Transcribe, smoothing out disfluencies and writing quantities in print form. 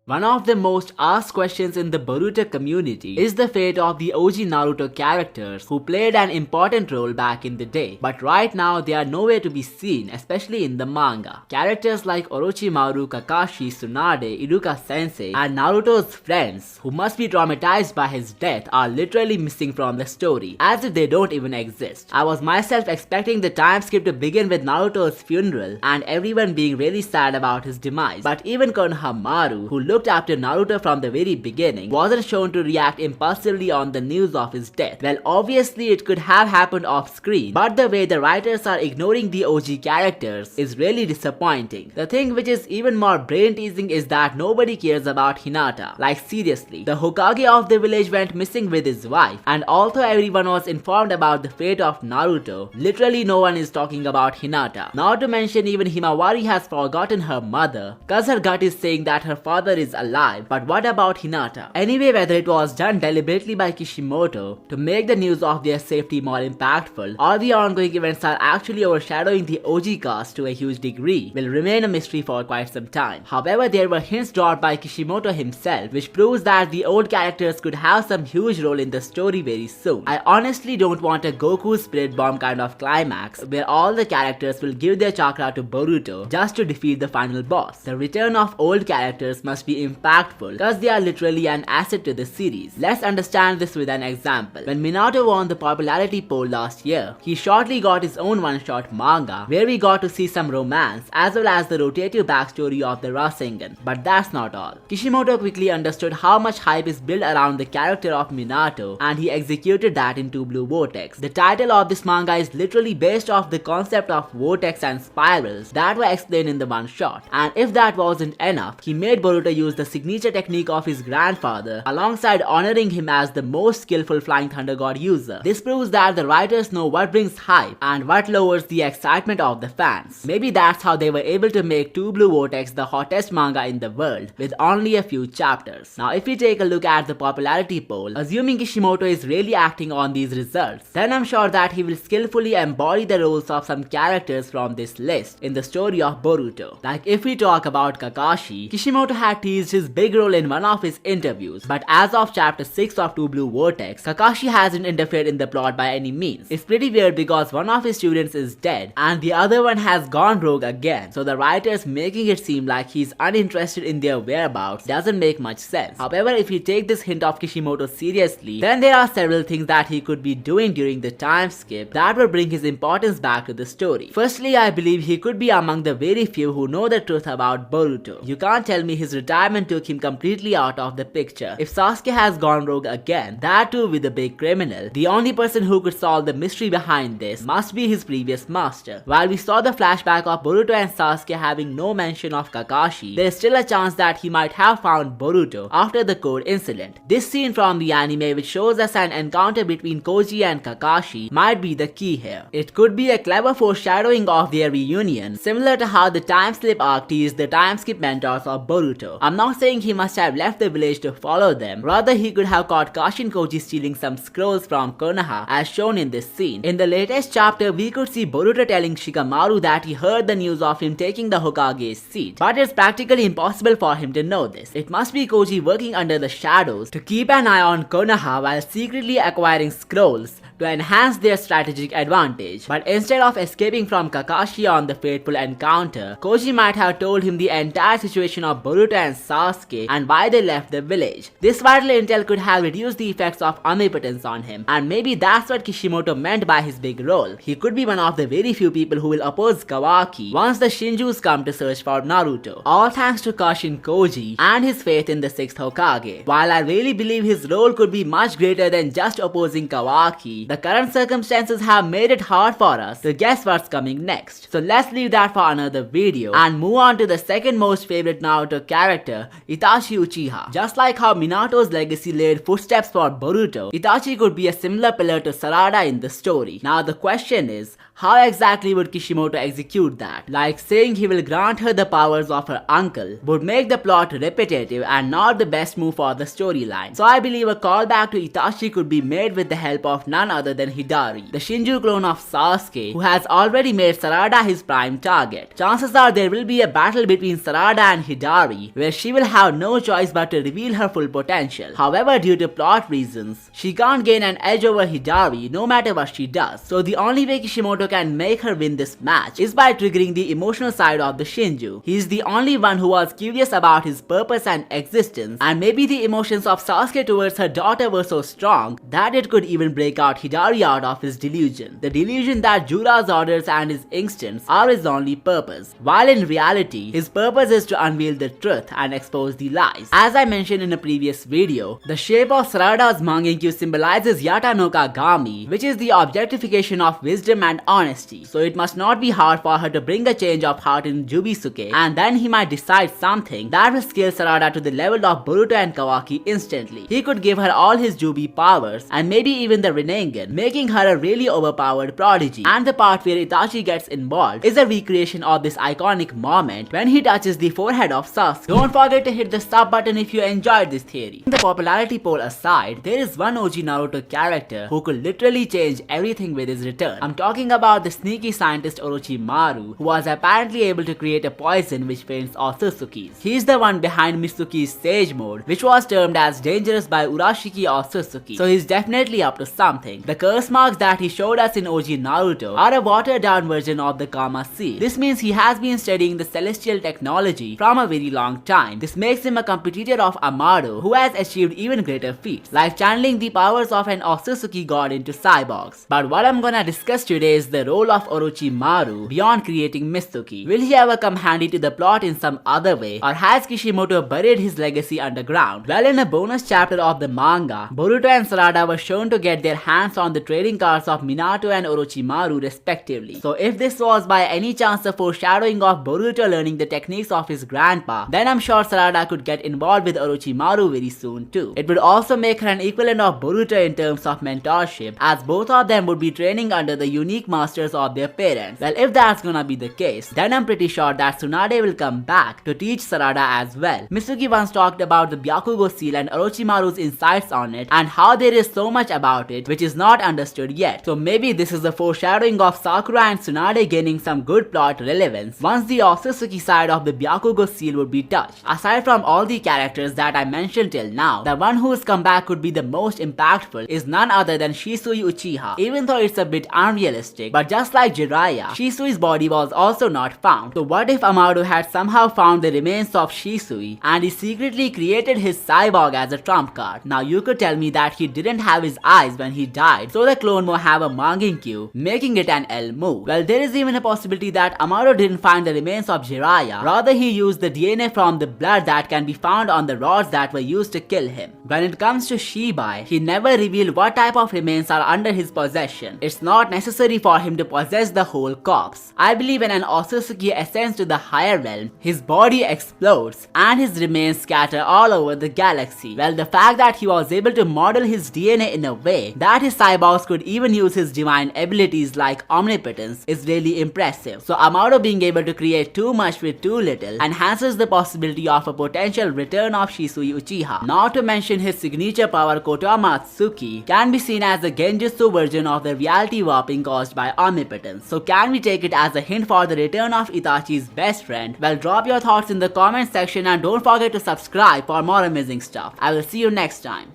One of the most asked questions in the Boruto community is the fate of the OG Naruto characters who played an important role back in the day, but right now they are nowhere to be seen, especially in the manga. Characters like Orochimaru, Kakashi, Tsunade, Iruka sensei, and Naruto's friends, who must be traumatized by his death, are literally missing from the story, as if they don't even exist. I was myself expecting the time skip to begin with Naruto's funeral and everyone being really sad about his demise, but even Konohamaru, who looked after Naruto from the very beginning, wasn't shown to react impulsively on the news of his death. Well, obviously it could have happened off screen, but the way the writers are ignoring the OG characters is really disappointing. The thing which is even more brain teasing is that nobody cares about Hinata. Like seriously, the Hokage of the village went missing with his wife, and although everyone was informed about the fate of Naruto, literally no one is talking about Hinata. Not to mention even Himawari has forgotten her mother, cause her gut is saying that her father is alive, but what about Hinata? Anyway, whether it was done deliberately by Kishimoto to make the news of their safety more impactful, or the ongoing events are actually overshadowing the OG cast to a huge degree, will remain a mystery for quite some time. However, there were hints dropped by Kishimoto himself, which proves that the old characters could have some huge role in the story very soon. I honestly don't want a Goku Spirit Bomb kind of climax, where all the characters will give their chakra to Boruto just to defeat the final boss. The return of old characters must be impactful, cause they are literally an asset to the series. Let's understand this with an example. When Minato won the popularity poll last year, he shortly got his own one-shot manga, where we got to see some romance as well as the rotative backstory of the Rasengan. But that's not all. Kishimoto quickly understood how much hype is built around the character of Minato, and he executed that in Two Blue Vortex. The title of this manga is literally based off the concept of vortex and spirals that were explained in the one shot. And if that wasn't enough, he made Boruto use the signature technique of his grandfather alongside honoring him as the most skillful Flying Thunder God user. This proves that the writers know what brings hype and what lowers the excitement of the fans. Maybe that's how they were able to make Two Blue Vortex the hottest manga in the world with only a few chapters. Now if we take a look at the popularity poll, assuming Kishimoto is really acting on these results, then I'm sure that he will skillfully embody the roles of some characters from this list in the story of Boruto. Like if we talk about Kakashi, Kishimoto had teased his big role in one of his interviews, but as of chapter 6 of Two Blue Vortex, Kakashi hasn't interfered in the plot by any means. It's pretty weird because one of his students is dead and the other one has gone rogue again, so the writers making it seem like he's uninterested in their whereabouts doesn't make much sense. However, if you take this hint of Kishimoto seriously, then there are several things that he could be doing during the time skip that will bring his importance back to the story. Firstly, I believe he could be among the very few who know the truth about Boruto. You can't tell me his retirement took him completely out of the picture. If Sasuke has gone rogue again, that too with a big criminal, the only person who could solve the mystery behind this must be his previous master. While we saw the flashback of Boruto and Sasuke having no mention of Kakashi, there is still a chance that he might have found Boruto after the code incident. This scene from the anime, which shows us an encounter between Koji and Kakashi, might be the key here. It could be a clever foreshadowing of their reunion, similar to how the time slip arc teased the time skip mentors of Boruto. I'm not saying he must have left the village to follow them, rather he could have caught Kashi and Koji stealing some scrolls from Konoha as shown in this scene. In the latest chapter, we could see Boruto telling Shikamaru that he heard the news of him taking the Hokage's seat, but it's practically impossible for him to know this. It must be Koji working under the shadows to keep an eye on Konoha while secretly acquiring scrolls to enhance their strategic advantage. But instead of escaping from Kakashi on the fateful encounter, Koji might have told him the entire situation of Boruto and Sasuke and why they left the village. This vital intel could have reduced the effects of omnipotence on him, and maybe that's what Kishimoto meant by his big role. He could be one of the very few people who will oppose Kawaki once the Shinjus come to search for Naruto. All thanks to Kashin Koji and his faith in the 6th Hokage. While I really believe his role could be much greater than just opposing Kawaki, the current circumstances have made it hard for us to guess what's coming next. So let's leave that for another video and move on to the second most favorite Naruto character, Itachi Uchiha. Just like how Minato's legacy laid footsteps for Boruto, Itachi could be a similar pillar to Sarada in the story. Now the question is, How exactly would Kishimoto execute that? Like saying he will grant her the powers of her uncle would make the plot repetitive and not the best move for the storyline. So I believe a callback to Itachi could be made with the help of none other than Hidari, the Shinju clone of Sasuke, who has already made Sarada his prime target. Chances are there will be a battle between Sarada and Hidari, where she will have no choice but to reveal her full potential. However, due to plot reasons, she can't gain an edge over Hidari no matter what she does. So the only way Kishimoto can make her win this match is by triggering the emotional side of the Shinju. He is the only one who was curious about his purpose and existence, and maybe the emotions of Sasuke towards her daughter were so strong that it could even break out Hidari out of his delusion. The delusion that Jura's orders and his instincts are his only purpose, while in reality, his purpose is to unveil the truth and expose the lies. As I mentioned in a previous video, the shape of Sarada's Mangenkyu symbolizes Yata no Kagami, which is the objectification of wisdom and honesty. So it must not be hard for her to bring a change of heart in Jubisuke, and then he might decide something that will scale Sarada to the level of Boruto and Kawaki instantly. He could give her all his Jubi powers and maybe even the Rinnegan, making her a really overpowered prodigy. And the part where Itachi gets involved is a recreation of this iconic moment when he touches the forehead of Sasuke. Don't forget to hit the sub button if you enjoyed this theory. The popularity poll aside, there is one OG Naruto character who could literally change everything with his return. I'm talking about the sneaky scientist Orochimaru, who was apparently able to create a poison which faints Otsutsuki's. He's the one behind Mitsuki's Sage Mode, which was termed as dangerous by Urashiki Otsutsuki. So he's definitely up to something. The curse marks that he showed us in OG Naruto are a watered down version of the Kama Seal. This means he has been studying the celestial technology from a very long time. This makes him a competitor of Amado, who has achieved even greater feats, like channeling the powers of an Otsutsuki god into cyborgs. But what I'm gonna discuss today is the role of Orochimaru beyond creating Mitsuki. Will he ever come handy to the plot in some other way, or has Kishimoto buried his legacy underground? Well, in a bonus chapter of the manga, Boruto and Sarada were shown to get their hands on the trading cards of Minato and Orochimaru respectively. So if this was by any chance a foreshadowing of Boruto learning the techniques of his grandpa, then I'm sure Sarada could get involved with Orochimaru very soon too. It would also make her an equivalent of Boruto in terms of mentorship, as both of them would be training under the unique masters of their parents. Well, if that's gonna be the case, then I'm pretty sure that Tsunade will come back to teach Sarada as well. Mitsuki once talked about the Byakugo seal and Orochimaru's insights on it, and how there is so much about it which is not understood yet. So maybe this is a foreshadowing of Sakura and Tsunade gaining some good plot relevance once the Otsutsuki side of the Byakugo seal would be touched. Aside from all the characters that I mentioned till now, the one whose comeback could be the most impactful is none other than Shisui Uchiha. Even though it's a bit unrealistic, but just like Jiraiya, Shisui's body was also not found. So what if Amado had somehow found the remains of Shisui and he secretly created his cyborg as a trump card? Now you could tell me that he didn't have his eyes when he died, so the clone will have a Mangenkyu, making it an L move. Well, there is even a possibility that Amado didn't find the remains of Jiraiya, rather he used the DNA from the blood that can be found on the rods that were used to kill him. When it comes to Shibai, he never revealed what type of remains are under his possession. It's not necessary for him to possess the whole corpse. I believe when an Otsutsuki ascends to the higher realm, his body explodes and his remains scatter all over the galaxy. Well, the fact that he was able to model his DNA in a way that his cyborgs could even use his divine abilities like omnipotence is really impressive. So Amado being able to create too much with too little enhances the possibility of a potential return of Shisui Uchiha. Not to mention his signature power Kotama Atsuki can be seen as a genjutsu version of the reality warping caused by omnipotence. So can we take it as a hint for the return of Itachi's best friend? Well, drop your thoughts in the comment section and don't forget to subscribe for more amazing stuff. I will see you next time.